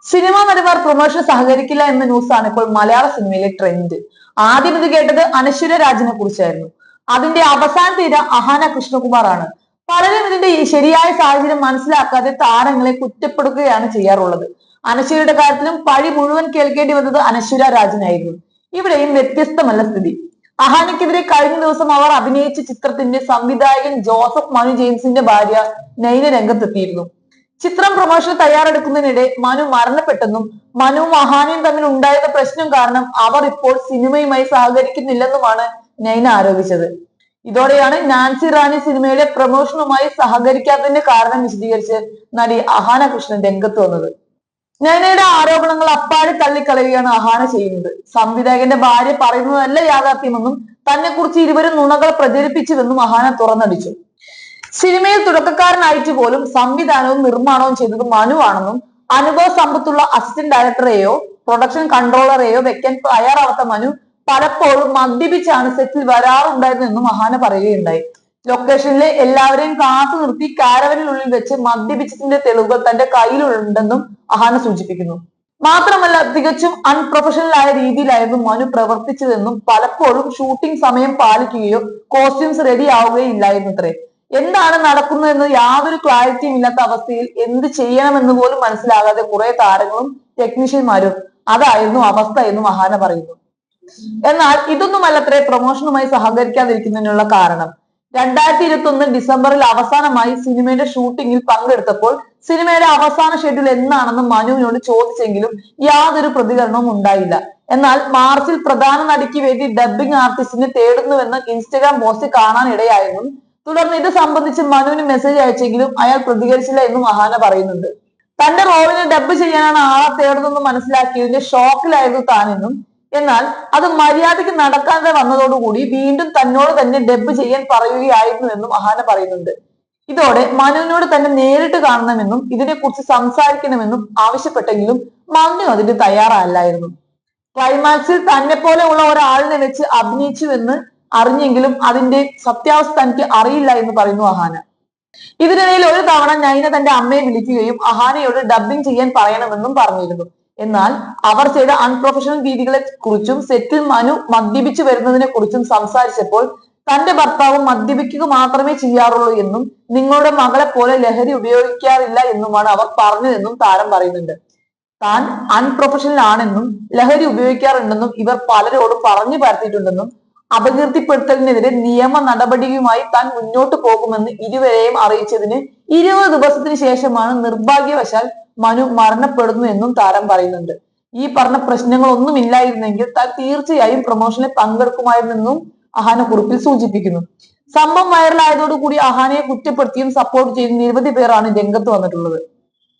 Cinema നടിമാർ promotion സഹകരിക്കില്ല എന്ന ന്യൂസാണ് ഇപ്പോൾ മലയാള സിനിമയിലെ ട്രെൻഡ്. ആദ്യം ഇത് കേട്ടത് അനശ്വര രാജിനെ കുറിച്ചായിരുന്നു. അതിന്റെ അവസാന തീര അഹാന കൃഷ്ണകുമാർ ആണ്. പലരും ഇതിന്റെ ശരിയായ സാഹചര്യം മനസ്സിലാക്കാതെ താരങ്ങളെ കുറ്റപ്പെടുത്തുകയാണ് ചെയ്യാറുള്ളത്. അനശ്വരയുടെ കാര്യത്തിലും പഴി മുഴുവൻ കേൾക്കേണ്ടി വന്നത് അനശ്വര രാജിനായിരുന്നു. ഇവിടെയും വ്യത്യസ്തമല്ല സ്ഥിതി. അഹാനയ്ക്കെതിരെ കഴിഞ്ഞ ദിവസം അവർ അഭിനയിച്ച ചിത്രത്തിന്റെ സംവിധായകൻ ജോസഫ് മനു ജെയിംസിന്റെ ഭാര്യ നൈന രംഗത്തെത്തിയിരുന്നു. ചിത്രം പ്രൊമോഷൻ തയ്യാറെടുക്കുന്നതിനിടെ മനു മരണപ്പെട്ടെന്നും മനുവും അഹാനയും തമ്മിൽ ഉണ്ടായിരുന്ന പ്രശ്നം കാരണം അവർ ഇപ്പോൾ സിനിമയുമായി സഹകരിക്കുന്നില്ലെന്നുമാണ് നൈന ആരോപിച്ചത്. ഇതോടെയാണ് നാൻസി റാണി സിനിമയുടെ പ്രൊമോഷനുമായി സഹകരിക്കാത്തതിന്റെ കാരണം വിശദീകരിച്ച് നടി അഹാന കൃഷ്ണൻ രംഗത്ത് വന്നത്. നൈനയുടെ ആരോപണങ്ങൾ അപ്പാടെ തള്ളിക്കളയുകയാണ് അഹാന ചെയ്യുന്നത്. സംവിധായകന്റെ ഭാര്യ പറയുന്നതല്ല യാഥാർത്ഥ്യമെന്നും തന്നെ കുറിച്ച് ഇരുവരും നുണകൾ പ്രചരിപ്പിച്ചുവെന്നും അഹാന തുറന്നടിച്ചു. സിനിമയിൽ തുടക്കക്കാരനായിട്ട് പോലും സംവിധാനവും നിർമ്മാണവും ചെയ്തത് മനു ആണെന്നും അനുഭവ സമ്പത്തുള്ള അസിസ്റ്റന്റ് ഡയറക്ടറെയോ പ്രൊഡക്ഷൻ കൺട്രോളറെയോ വെക്കാൻ തയ്യാറാവാത്ത മനു പലപ്പോഴും മദ്യപിച്ചാണ് സെറ്റിൽ വരാറുണ്ടായിരുന്നെന്നും അഹാന പറയുകയുണ്ടായി. ലൊക്കേഷനിലെ എല്ലാവരെയും കാത്തു നിർത്തി കാരവനിനുള്ളിൽ വെച്ച് മദ്യപിച്ചതിന്റെ തെളിവുകൾ തന്റെ കയ്യിലുണ്ടെന്നും അഹാന സൂചിപ്പിക്കുന്നു. മാത്രമല്ല തികച്ചും അൺപ്രൊഫഷണൽ ആയ രീതിയിലായിരുന്നു മനു പ്രവർത്തിച്ചതെന്നും പലപ്പോഴും ഷൂട്ടിംഗ് സമയം പാലിക്കുകയോ കോസ്റ്റ്യൂംസ് റെഡി ആവുകയില്ലായിരുന്നത്രേ. എന്താണ് നടക്കുന്നതെന്ന് യാതൊരു ക്ലാരിറ്റിയും ഇല്ലാത്ത അവസ്ഥയിൽ എന്ത് ചെയ്യണമെന്ന് പോലും മനസ്സിലാകാതെ കുറെ താരങ്ങളും ടെക്നീഷ്യന്മാരും അതായിരുന്നു അവസ്ഥ എന്നും അഹാന പറയുന്നു. എന്നാൽ ഇതൊന്നുമല്ലത്രേ പ്രൊമോഷനുമായി സഹകരിക്കാതിരിക്കുന്നതിനുള്ള കാരണം. 2021 ഡിസംബറിൽ അവസാനമായി സിനിമയുടെ ഷൂട്ടിങ്ങിൽ പങ്കെടുത്തപ്പോൾ സിനിമയുടെ അവസാന ഷെഡ്യൂൾ എന്നാണെന്ന് മനുവിനോട് ചോദിച്ചെങ്കിലും യാതൊരു പ്രതികരണവും ഉണ്ടായില്ല. എന്നാൽ മാർച്ചിൽ പ്രധാന നടിക്ക് വേണ്ടി ഡബ്ബിംഗ് ആർട്ടിസ്റ്റിനെ തേടുന്നുവെന്ന് ഇൻസ്റ്റഗ്രാം പോസ്റ്റ് കാണാനിടയായെന്നും തുടർന്ന് ഇത് സംബന്ധിച്ച് മനുവിന് മെസ്സേജ് അയച്ചെങ്കിലും അയാൾ പ്രതികരിച്ചില്ല എന്നും അഹാന പറയുന്നുണ്ട്. തന്റെ റോളിനെ ഡബ്ബ് ചെയ്യാനാണ് ആളെ തേടുന്നതെന്ന് മനസ്സിലാക്കിയതിന്റെ ഷോക്കിലായിരുന്നു താനെന്നും എന്നാൽ അത് മര്യാദയ്ക്ക് നടക്കാതെ വന്നതോടുകൂടി വീണ്ടും തന്നോട് തന്നെ ഡബ്ബ് ചെയ്യാൻ പറയുകയായിരുന്നുവെന്നും അഹാന പറയുന്നുണ്ട്. ഇതോടെ മനുവിനോട് തന്നെ നേരിട്ട് കാണണമെന്നും ഇതിനെക്കുറിച്ച് സംസാരിക്കണമെന്നും ആവശ്യപ്പെട്ടെങ്കിലും മനു അതിന് തയ്യാറല്ലായിരുന്നു. ക്ലൈമാക്സിൽ തന്നെ പോലെ ഉള്ള ഒരാളിനെ വെച്ച് അഭിനയിച്ചുവെന്ന് അറിഞ്ഞെങ്കിലും അതിന്റെ സത്യാവസ്ഥ തനിക്ക് അറിയില്ല എന്ന് പറയുന്നു അഹാന. ഇതിനിടയിൽ ഒരു തവണ നൈന തന്റെ അമ്മയെ വിളിക്കുകയും അഹാനയോട് ഡബ്ബിംഗ് ചെയ്യാൻ പറയണമെന്നും പറഞ്ഞിരുന്നു. എന്നാൽ അവർ ചെയ്ത അൺപ്രൊഫഷണൽ രീതികളെ കുറിച്ചും സെറ്റിൽ മനു മദ്യപിച്ചു വരുന്നതിനെ കുറിച്ചും സംസാരിച്ചപ്പോൾ തന്റെ ഭർത്താവ് മദ്യപിക്കുക മാത്രമേ ചെയ്യാറുള്ളൂ എന്നും നിങ്ങളുടെ മകളെ പോലെ ലഹരി ഉപയോഗിക്കാറില്ല എന്നുമാണ് അവർ പറഞ്ഞതെന്നും താരം പറയുന്നുണ്ട്. താൻ അൺപ്രൊഫഷണൽ ആണെന്നും ലഹരി ഉപയോഗിക്കാറുണ്ടെന്നും ഇവർ പലരോടും പറഞ്ഞു പരത്തിയിട്ടുണ്ടെന്നും അപകീർത്തിപ്പെടുത്തലിനെതിരെ നിയമ നടപടിയുമായി താൻ മുന്നോട്ട് പോകുമെന്ന് ഇരുവരെയും അറിയിച്ചതിന് 20 ദിവസത്തിന് ശേഷമാണ് നിർഭാഗ്യവശാൽ മനു മരണപ്പെടുന്നു എന്നും താരം പറയുന്നുണ്ട്. ഈ പറഞ്ഞ പ്രശ്നങ്ങളൊന്നും ഇല്ലായിരുന്നെങ്കിൽ താൻ തീർച്ചയായും പ്രൊമോഷനിൽ പങ്കെടുക്കുമായിരുന്നെന്നും അഹാന കുറിപ്പിൽ സൂചിപ്പിക്കുന്നു. സംഭവം വൈറലായതോടുകൂടി അഹാനയെ കുറ്റപ്പെടുത്തിയും സപ്പോർട്ട് ചെയ്തും നിരവധി പേരാണ് രംഗത്ത് വന്നിട്ടുള്ളത്.